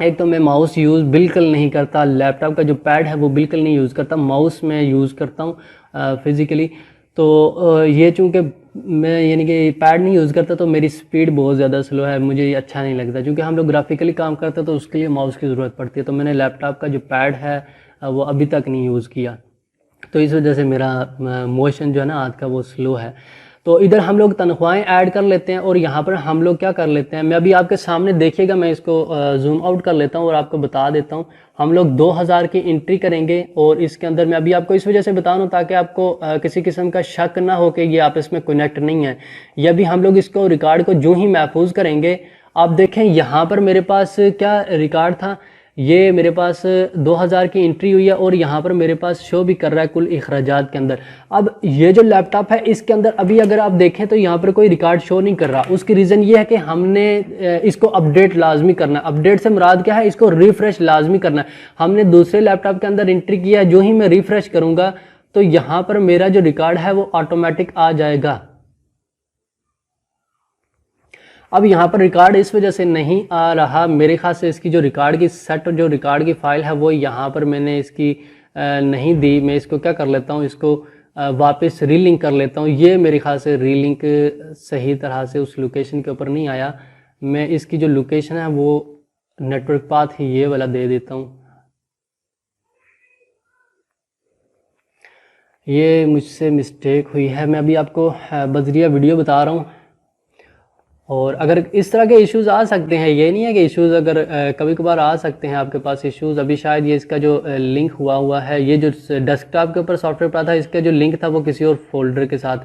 एक तो मैं माउस यूज़ बिल्कुल नहीं करता, लैपटॉप का जो पैड है वो बिल्कुल नहीं यूज़ करता, माउस में यूज़ करता हूँ फिज़िकली। तो ये चूँकि मैं यानी कि पैड नहीं यूज़ करता तो मेरी स्पीड बहुत ज़्यादा स्लो है, मुझे ये अच्छा नहीं लगता। क्योंकि हम लोग ग्राफिकली काम करते हैं तो उसके लिए माउस की ज़रूरत पड़ती है, तो मैंने लैपटॉप का जो पैड है वो अभी तक नहीं यूज़ किया, तो इस वजह से मेरा मोशन जो है ना हाथ का वो स्लो है। तो इधर हम लोग तनख्वाहें ऐड कर लेते हैं और यहाँ पर हम लोग क्या कर लेते हैं, मैं अभी आपके सामने देखिएगा, मैं इसको जूम आउट कर लेता हूँ और आपको बता देता हूँ। हम लोग 2000 की एंट्री करेंगे और इसके अंदर मैं अभी आपको इस वजह से बता रहा हूँ ताकि आपको किसी किस्म का शक ना हो कि ये आपस में कनेक्ट नहीं है। या भी हम लोग इसको रिकॉर्ड को जो ही महफूज करेंगे, आप देखें यहाँ पर मेरे पास क्या रिकॉर्ड था, ये मेरे पास 2000 की एंट्री हुई है और यहाँ पर मेरे पास शो भी कर रहा है कुल इखराजात के अंदर। अब ये जो लैपटॉप है इसके अंदर अभी अगर आप देखें तो यहाँ पर कोई रिकॉर्ड शो नहीं कर रहा। उसकी रीज़न ये है कि हमने इसको अपडेट लाजमी करना है। अपडेट से मुराद क्या है, इसको रिफ़्रेश लाजमी करना है। हमने दूसरे लैपटॉप के अंदर एंट्री किया है, जो ही मैं रिफ़्रेश करूँगा तो यहाँ पर मेरा जो रिकॉर्ड है वो ऑटोमेटिक आ जाएगा। अब यहाँ पर रिकॉर्ड इस वजह से नहीं आ रहा, मेरे ख्याल से इसकी जो रिकॉर्ड की सेट, जो रिकॉर्ड की फ़ाइल है वो यहाँ पर मैंने इसकी नहीं दी। मैं इसको क्या कर लेता हूँ, इसको वापस रीलिंक कर लेता हूँ। ये मेरे ख्याल से रीलिंक सही तरह से उस लोकेशन के ऊपर नहीं आया। मैं इसकी जो लोकेशन है वो नेटवर्क पाथ ही ये वाला दे देता हूँ। ये मुझसे मिस्टेक हुई है, मैं अभी आपको बजरिया वीडियो बता रहा हूँ। और अगर इस तरह के इश्यूज़ आ सकते हैं, ये नहीं है कि इश्यूज़ अगर कभी कभार आ सकते हैं आपके पास इश्यूज़। अभी शायद ये इसका जो लिंक हुआ है, ये जो डेस्कटॉप के ऊपर सॉफ्टवेयर पड़ा था, इसका जो लिंक था वो किसी और फोल्डर के साथ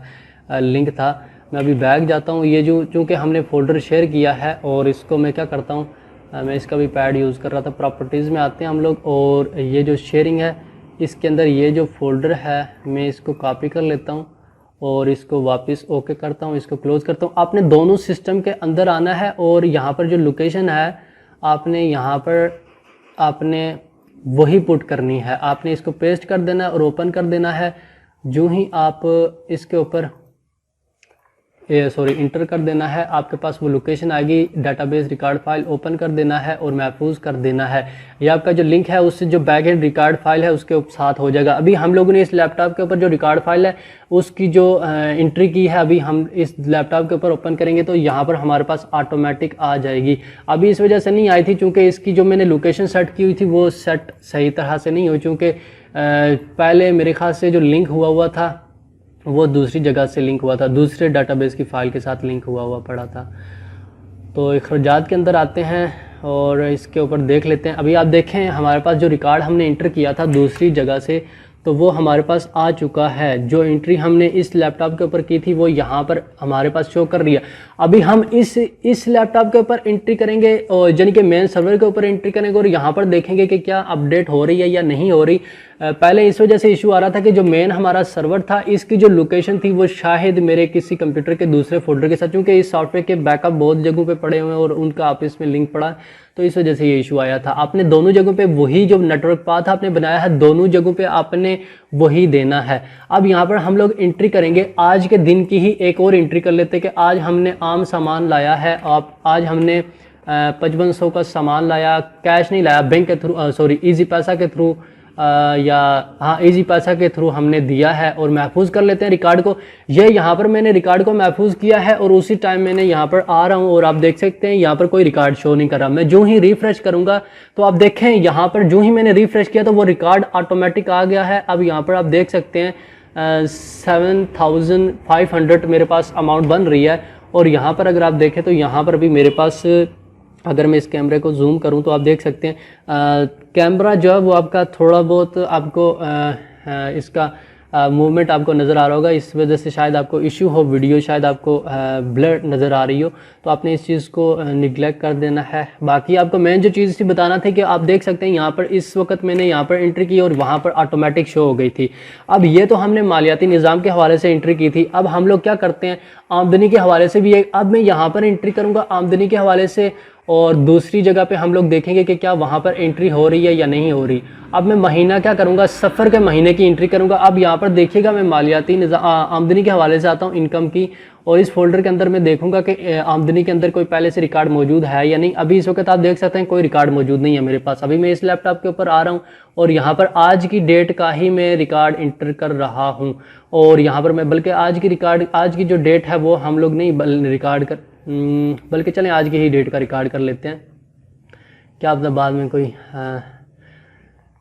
लिंक था। मैं अभी बैक जाता हूँ। ये जो चूँकि हमने फ़ोल्डर शेयर किया है और इसको मैं क्या करता हूँ, मैं इसका भी पैड यूज़ कर रहा था। प्रॉपर्टीज़ में आते हैं हम लोग और ये जो शेयरिंग है इसके अंदर ये जो फ़ोल्डर है मैं इसको कॉपी कर लेता हूँ और इसको वापस ओके करता हूँ, इसको क्लोज़ करता हूँ। आपने दोनों सिस्टम के अंदर आना है और यहाँ पर जो लोकेशन है आपने यहाँ पर आपने वही पुट करनी है। आपने इसको पेस्ट कर देना है और ओपन कर देना है। जो ही आप इसके ऊपर इंटर कर देना है, आपके पास वो लोकेशन आएगी। डाटाबेस रिकॉर्ड फाइल ओपन कर देना है और महफूज कर देना है। ये आपका जो लिंक है उससे जो बैक एंड रिकॉर्ड फाइल है उसके साथ हो जाएगा। अभी हम लोगों ने इस लैपटॉप के ऊपर जो रिकॉर्ड फाइल है उसकी जो एंट्री की है, अभी हम इस लैपटॉप के ऊपर ओपन करेंगे तो यहाँ पर हमारे पास ऑटोमेटिक आ जाएगी। अभी इस वजह से नहीं आई थी चूँकि इसकी जो मैंने लोकेशन सेट की हुई थी वो सेट सही तरह से नहीं हुई, चूँकि पहले मेरे ख्याल से जो लिंक हुआ था वो दूसरी जगह से लिंक हुआ था, दूसरे डाटाबेस की फ़ाइल के साथ लिंक हुआ पड़ा था। तो अखराजात के अंदर आते हैं और इसके ऊपर देख लेते हैं। अभी आप देखें हमारे पास जो रिकॉर्ड हमने इंटर किया था दूसरी जगह से तो वो हमारे पास आ चुका है। जो एंट्री हमने इस लैपटॉप के ऊपर की थी वो यहाँ पर हमारे पास शो कर रही है। अभी हम इस लैपटॉप के ऊपर एंट्री करेंगे और यानी कि मेन सर्वर के ऊपर एंट्री करेंगे और यहाँ पर देखेंगे कि क्या अपडेट हो रही है या नहीं हो रही। पहले इस वजह से इशू आ रहा था कि जो मेन हमारा सर्वर था इसकी जो लोकेशन थी वो शायद मेरे किसी कंप्यूटर के दूसरे फोल्डर के साथ, क्योंकि इस सॉफ्टवेयर के बैकअप बहुत जगहों पे पड़े हुए हैं और उनका आपस में लिंक पड़ा, तो इस वजह से ये इशू आया था। आपने दोनों जगहों पे वही जो नेटवर्क पाथ आपने बनाया है दोनों जगहों पे आपने वही देना है। अब यहाँ पर हम लोग एंट्री करेंगे। आज के दिन की ही एक और एंट्री कर लेते हैं कि आज हमने आम सामान लाया है। आज हमने 5500 का सामान लाया, कैश नहीं लाया, बैंक के थ्रू ईजी पैसा के थ्रू ईजी पैसा के थ्रू हमने दिया है और महफूज कर लेते हैं रिकॉर्ड को। ये यहाँ पर मैंने रिकॉर्ड को महफूज किया है और उसी टाइम मैंने यहाँ पर आ रहा हूँ और आप देख सकते हैं यहाँ पर कोई रिकॉर्ड शो नहीं कर रहा। मैं जो ही रिफ्रेश करूँगा तो आप देखें यहाँ पर जो ही मैंने रिफ्रेश किया तो वो रिकॉर्ड ऑटोमेटिक आ गया है। अब यहाँ पर आप देख सकते हैं 7500 मेरे पास अमाउंट बन रही है और यहाँ पर अगर आप देखें तो यहाँ पर भी मेरे पास, अगर मैं इस कैमरे को जूम करूं तो आप देख सकते हैं कैमरा जो है वो आपका थोड़ा बहुत आपको इसका मूवमेंट आपको नज़र आ रहा होगा। इस वजह से शायद आपको इशू हो, वीडियो शायद आपको ब्लर नज़र आ रही हो, तो आपने इस चीज़ को निगलेक्ट कर देना है। बाकी आपको मेन जो चीज़ थी बताना था कि आप देख सकते हैं यहाँ पर इस वक्त मैंने यहाँ पर एंट्री की और वहाँ पर ऑटोमेटिक शो हो गई थी। अब ये तो हमने मालियाती निज़ाम के हवाले से एंट्री की थी। अब हम लोग क्या करते हैं आमदनी के हवाले से भी। अब मैं यहाँ पर एंट्री करूँगा आमदनी के हवाले से और दूसरी जगह पे हम लोग देखेंगे कि क्या वहाँ पर एंट्री हो रही है या नहीं हो रही। अब मैं महीना क्या करूँगा, सफ़र के महीने की एंट्री करूँगा। अब यहाँ पर देखिएगा मैं मालियाती आमदनी के हवाले से आता हूँ, इनकम की, और इस फोल्डर के अंदर मैं देखूंगा कि आमदनी के अंदर कोई पहले से रिकॉर्ड मौजूद है या नहीं। अभी इस वक्त आप देख सकते हैं कोई रिकॉर्ड मौजूद नहीं है मेरे पास। अभी मैं इस लैपटॉप के ऊपर आ रहा हूँ और यहाँ पर आज की डेट का ही मैं रिकॉर्ड इंटर कर रहा हूँ और यहाँ पर मैं बल्कि आज की जो डेट है वो हम लोग नहीं रिकॉर्ड कर बल्कि चलें आज की ही डेट का रिकॉर्ड कर लेते हैं, क्या पता बाद में कोई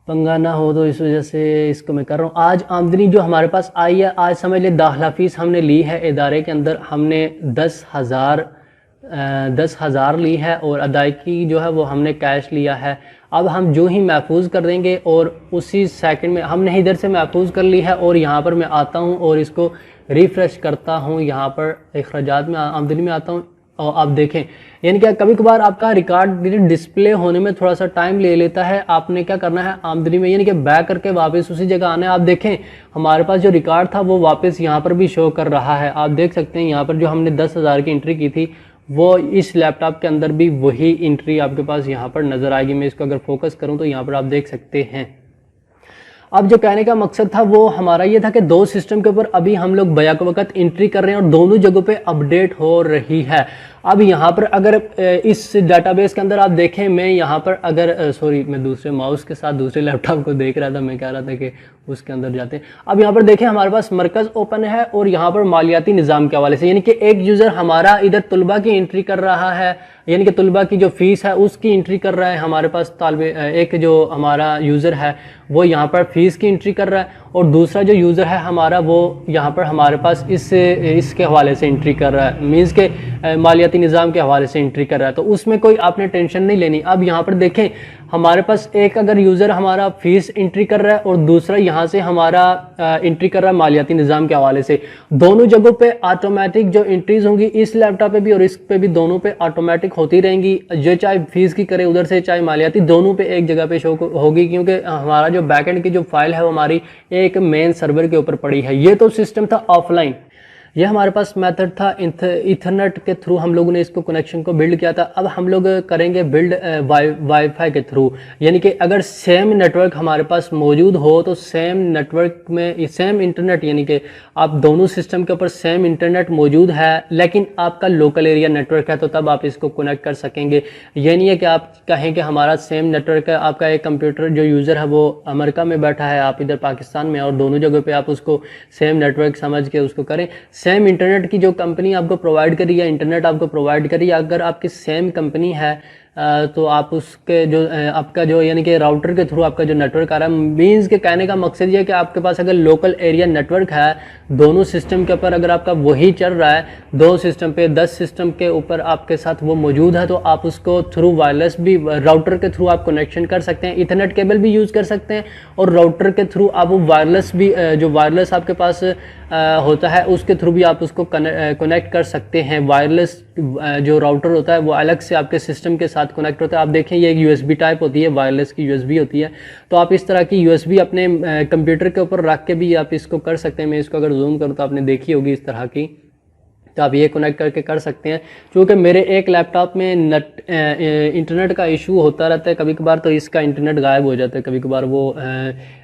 पंगा ना हो, तो इस वजह से इसको मैं कर रहा हूँ। आज आमदनी जो हमारे पास आई है, आज समझ ले दाखिला फ़ीस हमने ली है इदारे के अंदर, हमने 10,000 ली है और अदायगी जो है वो हमने कैश लिया है। अब हम जो ही महफूज कर देंगे और उसी सेकंड में हमने इधर से महफूज कर ली है और यहाँ पर मैं आता हूँ और इसको रिफ़्रेश करता हूँ, यहाँ पर अखराजात में आमदनी में आता हूँ और आप देखें, यानी कि कभी कभार आपका रिकॉर्ड डिस्प्ले होने में थोड़ा सा टाइम ले लेता है। आपने क्या करना है आमदनी में यानी कि बैक करके वापस उसी जगह आना है। आप देखें हमारे पास जो रिकॉर्ड था वो वापस यहाँ पर भी शो कर रहा है। आप देख सकते हैं यहाँ पर जो हमने 10,000 की एंट्री की थी वो इस लैपटॉप के अंदर भी वही एंट्री आपके पास यहाँ पर नज़र आएगी। मैं इसको अगर फोकस करूँ तो यहाँ पर आप देख सकते हैं। अब जो कहने का मकसद था वो हमारा ये था कि दो सिस्टम के ऊपर अभी हम लोग बैक वक्त एंट्री कर रहे हैं और दोनों जगहों पे अपडेट हो रही है। अब यहाँ पर अगर इस डाटाबेस के अंदर आप देखें, मैं यहाँ पर अगर सॉरी मैं दूसरे माउस के साथ दूसरे लैपटॉप को देख रहा था, मैं कह रहा था कि उसके अंदर जाते हैं। अब यहाँ पर देखें हमारे पास मरकज़ ओपन है और यहाँ पर मालियाती निज़ाम के हवाले से, यानी कि एक यूज़र हमारा इधर तुलबा की एंट्री कर रहा है, यानी कि तुलबा की जो फ़ीस है उसकी एंट्री कर रहा है हमारे पास एक जो हमारा यूज़र है वो यहाँ पर फ़ीस की एंट्री कर रहा है, और दूसरा जो यूज़र है हमारा वो यहाँ पर हमारे पास इसके हवाले से एंट्री कर रहा है, मीन्स के मालियाती निज़ाम के हवाले से एंट्री कर रहा है। तो उसमें कोई आपने टेंशन नहीं लेनी। अब यहाँ पर देखें हमारे पास एक अगर यूज़र हमारा फ़ीस एंट्री कर रहा है और दूसरा यहाँ से हमारा एंट्री कर रहा है मालियाती निज़ाम के हवाले से, दोनों जगहों पे ऑटोमेटिक जो एंट्रीज होंगी इस लैपटॉप पे भी और इस पे भी, दोनों पे ऑटोमेटिक होती रहेंगी। जो चाहे फीस की करे उधर से चाहे मालियाती, दोनों पे एक जगह पे शो होगी, क्योंकि हमारा जो बैकएंड की जो फाइल है वो हमारी एक मेन सर्वर के ऊपर पड़ी है। ये तो सिस्टम था ऑफलाइन, ये हमारे पास मेथड था इथरनेट के थ्रू हम लोगों ने इसको कनेक्शन को बिल्ड किया था। अब हम लोग करेंगे बिल्ड वाईफाई के थ्रू, यानी कि अगर सेम नेटवर्क हमारे पास मौजूद हो तो सेम नेटवर्क में सेम इंटरनेट, यानी कि आप दोनों सिस्टम के ऊपर सेम इंटरनेट मौजूद है लेकिन आपका लोकल एरिया नेटवर्क है, तो तब आप इसको कनेक्ट कर सकेंगे। ये नहीं है कि आप कहें कि हमारा सेम नेटवर्क है, आपका एक कंप्यूटर जो यूज़र है वो अमेरिका में बैठा है, आप इधर पाकिस्तान में, और दोनों जगह पे आप उसको सेम नेटवर्क समझ के उसको करें। सेम इंटरनेट की जो कंपनी आपको प्रोवाइड करी है, इंटरनेट आपको प्रोवाइड करी है, अगर आपकी सेम कंपनी है तो आप उसके जो आपका जो यानी कि राउटर के थ्रू आपका जो नेटवर्क आ रहा है, मीन्स के कहने का मकसद ये है कि आपके पास अगर लोकल एरिया नेटवर्क है दोनों सिस्टम के ऊपर, अगर आपका वही चल रहा है दो सिस्टम पे 10 सिस्टम के ऊपर आपके साथ वो मौजूद है, तो आप उसको थ्रू वायरलेस भी राउटर के थ्रू आप कनेक्शन कर सकते हैं, इथरनेट केबल भी यूज़ कर सकते हैं, और राउटर के थ्रू आप वायरलेस भी जो वायरलेस आपके पास होता है उसके थ्रू भी आप उसको कनेक्ट कर सकते हैं। वायरलेस जो राउटर होता है वो अलग से आपके सिस्टम के साथ कनेक्ट होता है। आप देखें ये एक यूएसबी टाइप होती है, वायरलेस की यूएसबी होती है, तो आप इस तरह की यूएसबी अपने कंप्यूटर के ऊपर रख के भी आप इसको कर सकते हैं। मैं इसको अगर जूम करूँ तो आपने देखी होगी इस तरह की, तो आप ये कनेक्ट करके कर सकते हैं। क्योंकि मेरे एक लैपटॉप में इंटरनेट का इशू होता रहता है कभी कभार, तो इसका इंटरनेट गायब हो जाता है कभी कभार, वो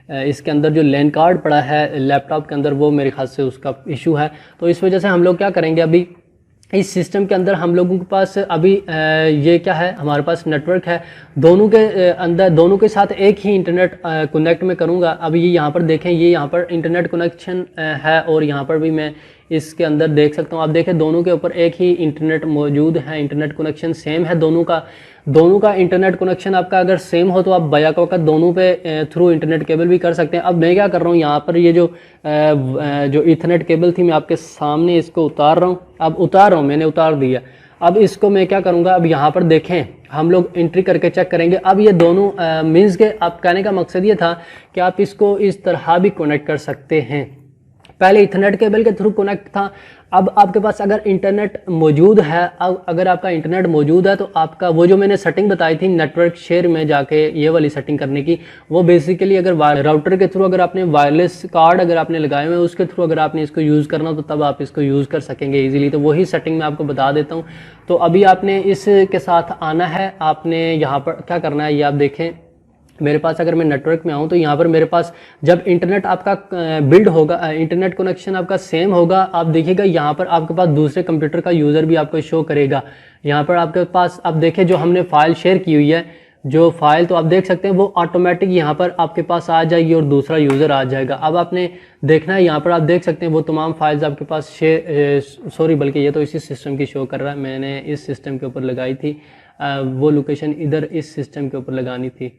इसके अंदर जो लैन कार्ड पड़ा है लैपटॉप के अंदर वो मेरे ख्याल से उसका इशू है। तो इस वजह से हम लोग क्या करेंगे, अभी इस सिस्टम के अंदर हम लोगों के पास अभी ये क्या है, हमारे पास नेटवर्क है, दोनों के अंदर दोनों के साथ एक ही इंटरनेट कनेक्ट में करूँगा। अभी ये यहाँ पर देखें, ये यहाँ पर इंटरनेट कनेक्शन है और यहाँ पर भी मैं इसके अंदर देख सकता हूँ। आप देखें दोनों के ऊपर एक ही इंटरनेट मौजूद है, इंटरनेट कनेक्शन सेम है दोनों का इंटरनेट कनेक्शन आपका अगर सेम हो तो आप बैक वक्त दोनों पे थ्रू इंटरनेट केबल भी कर सकते हैं। अब मैं क्या कर रहा हूँ, यहाँ पर ये जो इथरनेट केबल थी मैं आपके सामने इसको उतार रहा हूँ, अब उतार रहा हूँ, मैंने उतार दिया। अब इसको मैं क्या करूँगा, अब यहाँ पर देखें हम लोग एंट्री करके चेक करेंगे। अब ये दोनों मीन्स के आप कहने का मकसद ये था कि आप इसको इस तरह भी कनेक्ट कर सकते हैं। पहले इथरनेट केबल के थ्रू कनेक्ट था, अब आपके पास अगर इंटरनेट मौजूद है, अब अगर आपका इंटरनेट मौजूद है तो आपका वो जो मैंने सेटिंग बताई थी नेटवर्क शेयर में जाके ये वाली सेटिंग करने की, वो बेसिकली अगर राउटर के थ्रू अगर आपने वायरलेस कार्ड अगर आपने लगाए हुए हैं उसके थ्रू अगर आपने इसको यूज़ करना तो तब आप इसको यूज़ कर सकेंगे ईजिली। तो वही सेटिंग मैं आपको बता देता हूँ। तो अभी आपने इसके साथ आना है, आपने यहाँ पर क्या करना है ये आप देखें। मेरे पास अगर मैं नेटवर्क में आऊँ तो यहाँ पर मेरे पास जब इंटरनेट आपका बिल्ड होगा, इंटरनेट कनेक्शन आपका सेम होगा, आप देखिएगा यहाँ पर आपके पास दूसरे कंप्यूटर का यूज़र भी आपको शो करेगा। यहाँ पर आपके पास आप देखें जो हमने फ़ाइल शेयर की हुई है जो फाइल, तो आप देख सकते हैं वो ऑटोमेटिक यहाँ पर आपके पास आ जाएगी और दूसरा यूज़र आ जाएगा। अब आपने देखना है यहाँ पर आप देख सकते हैं वो तमाम फाइल्स आपके पास सॉरी बल्कि ये तो इसी सिस्टम की शो कर रहा है, मैंने इस सिस्टम के ऊपर लगाई थी, वो लोकेशन इधर इस सिस्टम के ऊपर लगानी थी।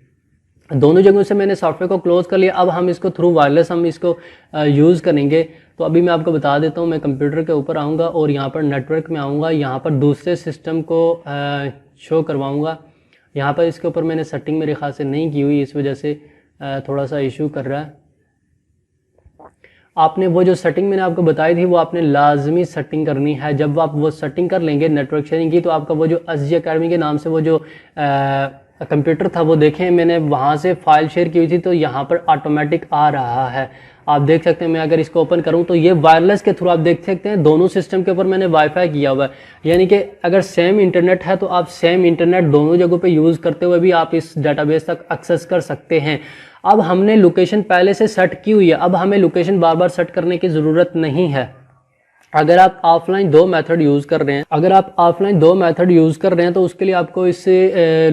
दोनों जगहों से मैंने सॉफ्टवेयर को क्लोज कर लिया। अब हम इसको थ्रू वायरलेस हम इसको यूज़ करेंगे। तो अभी मैं आपको बता देता हूँ, मैं कंप्यूटर के ऊपर आऊँगा और यहाँ पर नेटवर्क में आऊँगा, यहाँ पर दूसरे सिस्टम को शो करवाऊँगा। यहाँ पर इसके ऊपर मैंने सेटिंग मेरे ख्याल से नहीं की हुई, इस वजह से थोड़ा सा इशू कर रहा है। आपने वो जो सेटिंग मैंने आपको बताई थी वो आपने लाजमी सेटिंग करनी है। जब आप वो सेटिंग कर लेंगे नेटवर्क शेयरिंग की, तो आपका वो जो SG अकेडमी के नाम से वो जो कंप्यूटर था वो देखें मैंने वहाँ से फाइल शेयर की हुई थी, तो यहाँ पर ऑटोमेटिक आ रहा है। आप देख सकते हैं, मैं अगर इसको ओपन करूँ तो ये वायरलेस के थ्रू आप देख सकते हैं दोनों सिस्टम के ऊपर मैंने वाईफाई किया हुआ है, यानी कि अगर सेम इंटरनेट है तो आप सेम इंटरनेट दोनों जगहों पे यूज़ करते हुए भी आप इस डेटाबेस तक एक्सेस कर सकते हैं। अब हमने लोकेशन पहले से सेट की हुई है, अब हमें लोकेशन बार बार सेट करने की ज़रूरत नहीं है। अगर आप ऑफलाइन दो मेथड यूज़ कर रहे हैं, तो उसके लिए आपको इस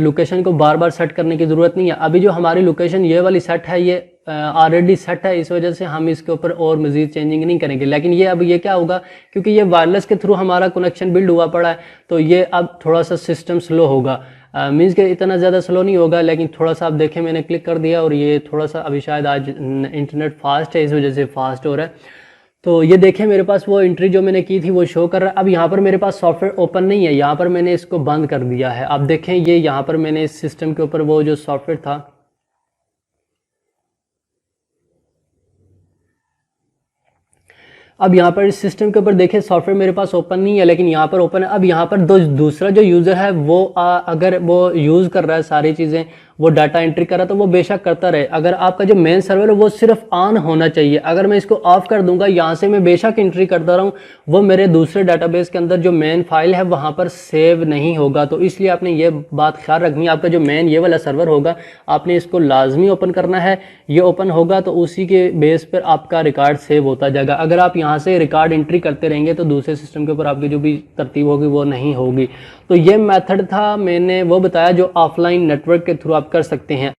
लोकेशन को बार बार सेट करने की ज़रूरत नहीं है। अभी जो हमारी लोकेशन ये वाली सेट है, ये ऑलरेडी सेट है, इस वजह से हम इसके ऊपर और मज़ीद चेंजिंग नहीं करेंगे। लेकिन ये अब ये क्या होगा, क्योंकि ये वायरलेस के थ्रू हमारा कनेक्शन बिल्ड हुआ पड़ा है, तो ये अब थोड़ा सा सिस्टम स्लो होगा। मीन्स के इतना ज़्यादा स्लो नहीं होगा, लेकिन थोड़ा सा आप देखें, मैंने क्लिक कर दिया और ये थोड़ा सा अभी शायद आज इंटरनेट फास्ट है, इस वजह से फास्ट हो रहा है। तो ये देखें, मेरे पास वो एंट्री जो मैंने की थी वो शो कर रहा है। अब यहाँ पर मेरे पास सॉफ्टवेयर ओपन नहीं है, यहाँ पर मैंने इसको बंद कर दिया है। आप देखें, ये यहाँ पर मैंने इस सिस्टम के ऊपर वो जो सॉफ्टवेयर था, अब यहाँ पर इस सिस्टम के ऊपर देखें सॉफ्टवेयर मेरे पास ओपन नहीं है, लेकिन यहाँ पर ओपन है। अब यहाँ पर दूसरा जो यूज़र है वो अगर वो यूज़ कर रहा है सारी चीज़ें, वो डाटा एंट्री कर रहा है, तो वो बेशक करता रहे। अगर आपका जो मेन सर्वर है वो सिर्फ ऑन होना चाहिए। अगर मैं इसको ऑफ कर दूंगा, यहाँ से मैं बेशक एंट्री करता रहूँ, वो मेरे दूसरे डाटाबेस के अंदर जो मेन फाइल है वहाँ पर सेव नहीं होगा। तो इसलिए आपने ये बात ख्याल रखनी है, आपका जो मेन ये वाला सर्वर होगा, आपने इसको लाजमी ओपन करना है। ये ओपन होगा तो उसी के बेस पर आपका रिकॉर्ड सेव होता जाएगा। अगर आप यहाँ से रिकॉर्ड एंट्री करते रहेंगे तो दूसरे सिस्टम के ऊपर आपकी जो भी तरतीब होगी वो नहीं होगी। तो ये मेथड था, मैंने वो बताया जो ऑफलाइन नेटवर्क के थ्रू आप कर सकते हैं।